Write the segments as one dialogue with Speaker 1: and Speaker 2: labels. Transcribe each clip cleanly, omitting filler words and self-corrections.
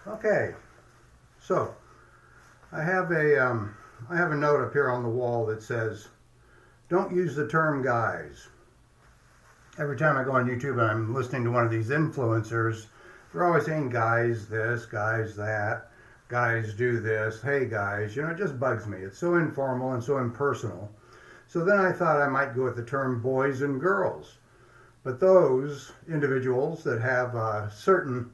Speaker 1: Okay, so I have a note up here on the wall that says, "Don't use the term guys." Every time I go on YouTube and I'm listening to one of these influencers, they're always saying guys this, guys that, guys do this, hey guys. It just bugs me. It's so informal and so impersonal. So then I thought I might go with the term boys and girls. But those individuals that have a certain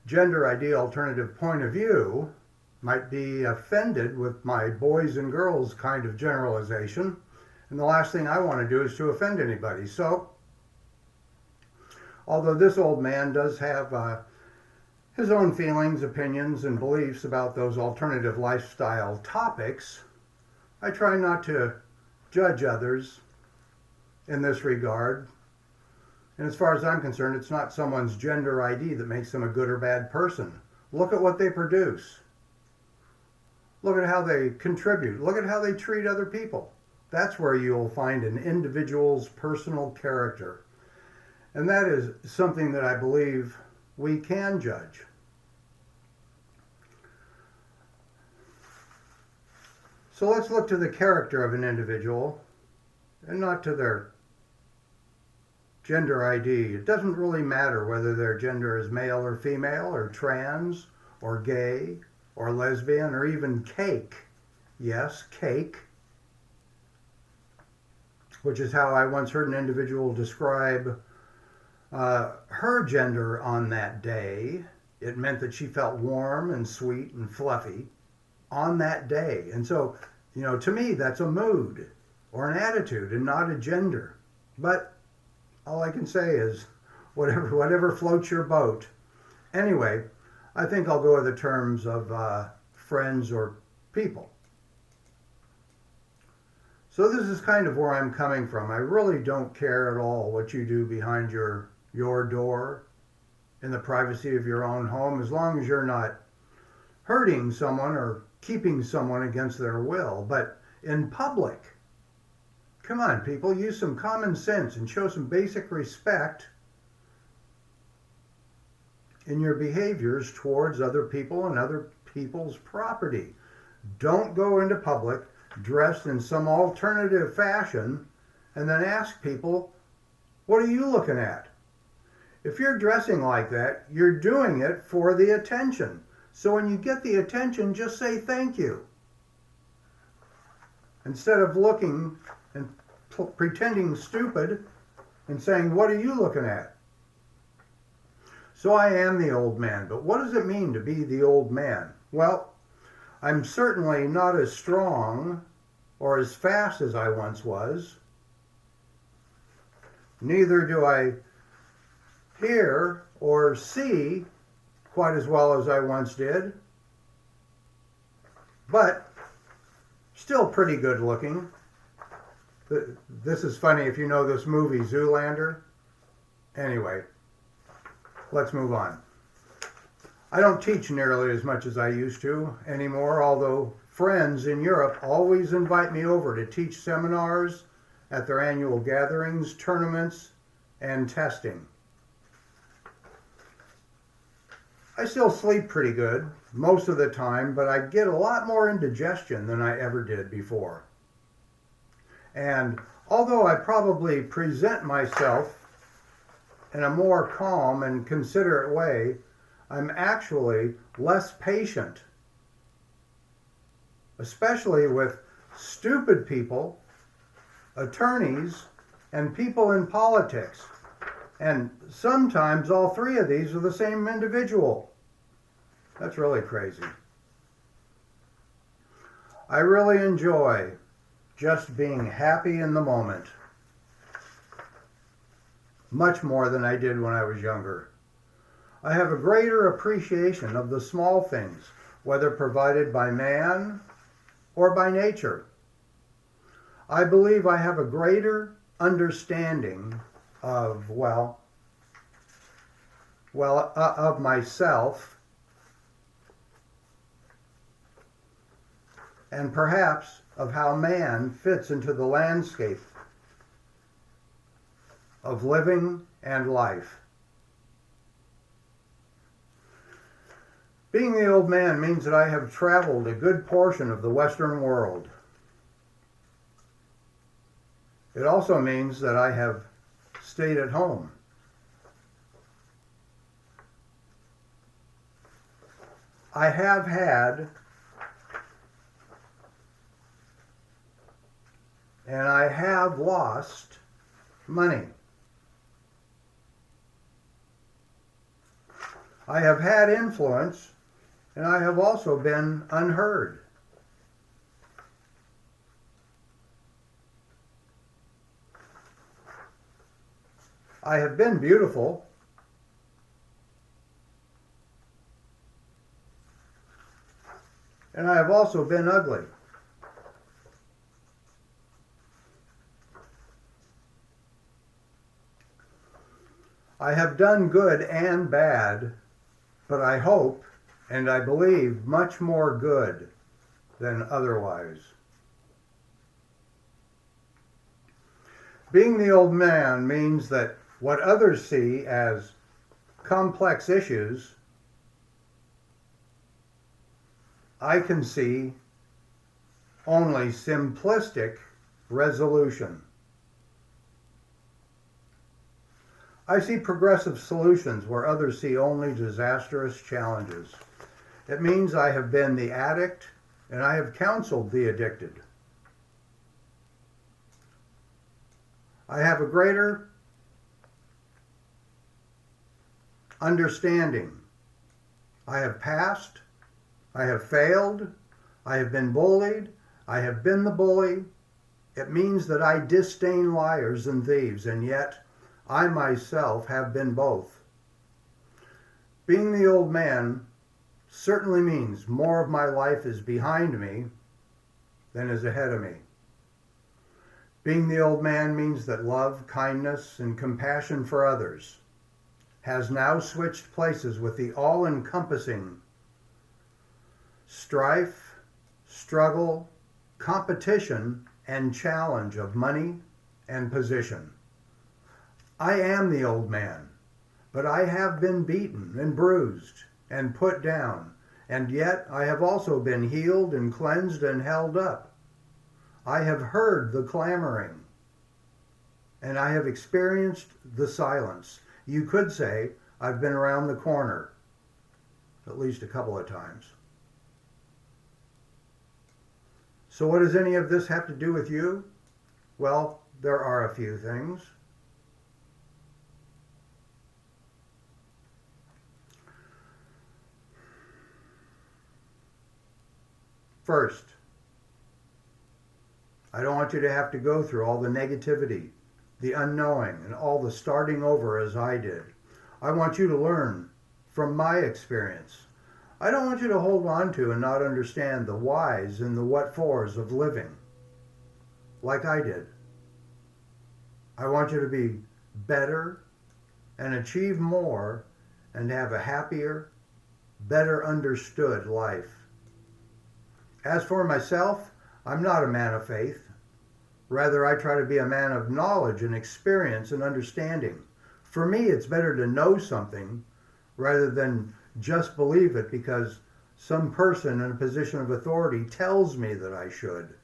Speaker 1: gender ID alternative point of view might be offended with my boys and girls kind of generalization. And the last thing I want to do is to offend anybody. So, although this old man does have his own feelings, opinions, and beliefs about those alternative lifestyle topics, I try not to judge others in this regard. And as far as I'm concerned, it's not someone's gender ID that makes them a good or bad person. Look at what they produce. Look at how they contribute. Look at how they treat other people. That's where you'll find an individual's personal character. And that is something that I believe we can judge. So let's look to the character of an individual and not to their gender ID. It doesn't really matter whether their gender is male or female or trans or gay or lesbian or even cake. Yes, cake. Which is how I once heard an individual describe her gender on that day. It meant that she felt warm and sweet and fluffy on that day. And so, to me, that's a mood or an attitude and not a gender. But all I can say is whatever floats your boat. Anyway, I think I'll go with the terms of friends or people. So this is kind of where I'm coming from. I really don't care at all what you do behind your door in the privacy of your own home, as long as you're not hurting someone or keeping someone against their will. But in public, come on, people, use some common sense and show some basic respect in your behaviors towards other people and other people's property. Don't go into public dressed in some alternative fashion and then ask people, what are you looking at? If you're dressing like that, you're doing it for the attention. So when you get the attention, just say thank you. Instead of looking and pretending stupid and saying, what are you looking at? So I am the old man, but what does it mean to be the old man? Well, I'm certainly not as strong or as fast as I once was. Neither do I hear or see quite as well as I once did, but still pretty good looking. This is funny if you know this movie, Zoolander. Anyway, let's move on. I don't teach nearly as much as I used to anymore, although friends in Europe always invite me over to teach seminars at their annual gatherings, tournaments, and testing. I still sleep pretty good most of the time, but I get a lot more indigestion than I ever did before. And although I probably present myself in a more calm and considerate way, I'm actually less patient, especially with stupid people, attorneys, and people in politics. And sometimes all three of these are the same individual. That's really crazy. I really enjoy just being happy in the moment, much more than I did when I was younger. I have a greater appreciation of the small things, whether provided by man or by nature. I believe I have a greater understanding of, of myself, and perhaps of how man fits into the landscape of living and life. Being the old man means that I have traveled a good portion of the Western world. It also means that I have stayed at home. I have had and I have lost money. I have had influence, and I have also been unheard. I have been beautiful. And I have also been ugly. I have done good and bad, but I hope and I believe much more good than otherwise. Being the old man means that what others see as complex issues, I can see only simplistic resolution. I see progressive solutions where others see only disastrous challenges. It means I have been the addict and I have counseled the addicted. I have a greater understanding. I have passed, I have failed, I have been bullied, I have been the bully. It means that I disdain liars and thieves, and yet I myself have been both. Being the old man certainly means more of my life is behind me than is ahead of me. Being the old man means that love, kindness, and compassion for others has now switched places with the all-encompassing strife, struggle, competition, and challenge of money and position. I am the old man, but I have been beaten and bruised and put down, and yet I have also been healed and cleansed and held up. I have heard the clamoring, and I have experienced the silence. You could say I've been around the corner at least a couple of times. So what does any of this have to do with you? Well, there are a few things. First, I don't want you to have to go through all the negativity, the unknowing, and all the starting over as I did. I want you to learn from my experience. I don't want you to hold on to and not understand the whys and the what-fors of living, like I did. I want you to be better and achieve more and have a happier, better understood life. As for myself, I'm not a man of faith. Rather, I try to be a man of knowledge and experience and understanding. For me, it's better to know something rather than just believe it because some person in a position of authority tells me that I should.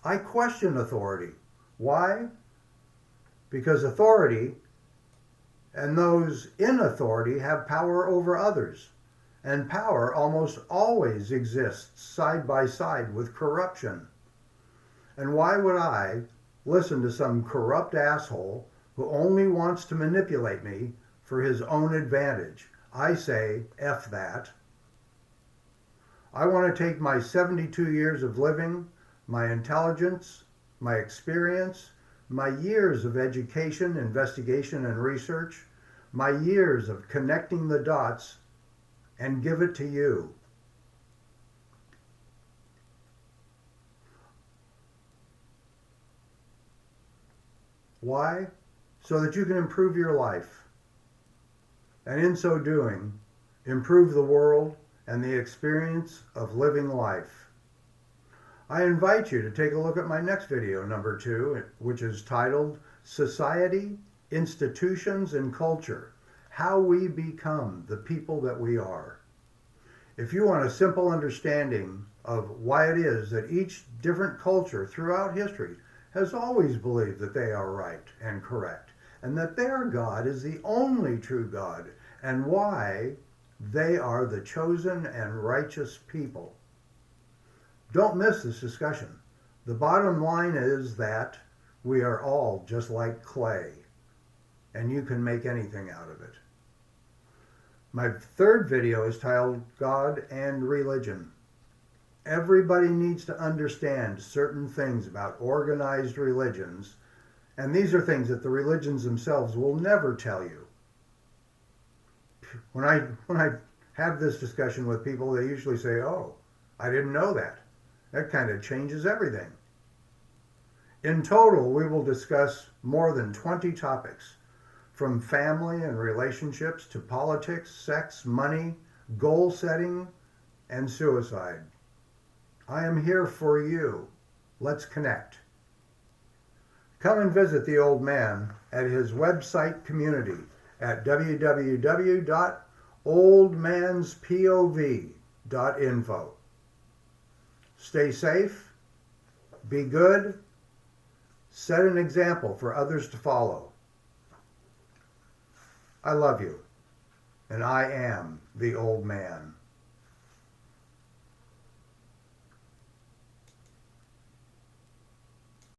Speaker 1: I question authority. Why? Because authority and those in authority have power over others. And power almost always exists side by side with corruption. And why would I listen to some corrupt asshole who only wants to manipulate me for his own advantage? I say, F that. I want to take my 72 years of living, my intelligence, my experience, my years of education, investigation, and research, my years of connecting the dots, and give it to you. Why? So that you can improve your life. And in so doing, improve the world and the experience of living life. I invite you to take a look at my next video, number 2, which is titled Society, Institutions, and Culture: How We Become the People That We Are. If you want a simple understanding of why it is that each different culture throughout history has always believed that they are right and correct, and that their God is the only true God, and why they are the chosen and righteous people. Don't miss this discussion. The bottom line is that we are all just like clay, and you can make anything out of it. My third video is titled God and Religion. Everybody needs to understand certain things about organized religions, and these are things that the religions themselves will never tell you. When I have this discussion with people, they usually say, "Oh, I didn't know that." That kind of changes everything. In total, we will discuss more than 20 topics, from family and relationships to politics, sex, money, goal setting, and suicide. I am here for you. Let's connect. Come and visit the old man at his website community at www.oldmanspov.info. Stay safe, be good, set an example for others to follow. I love you, and I am the old man.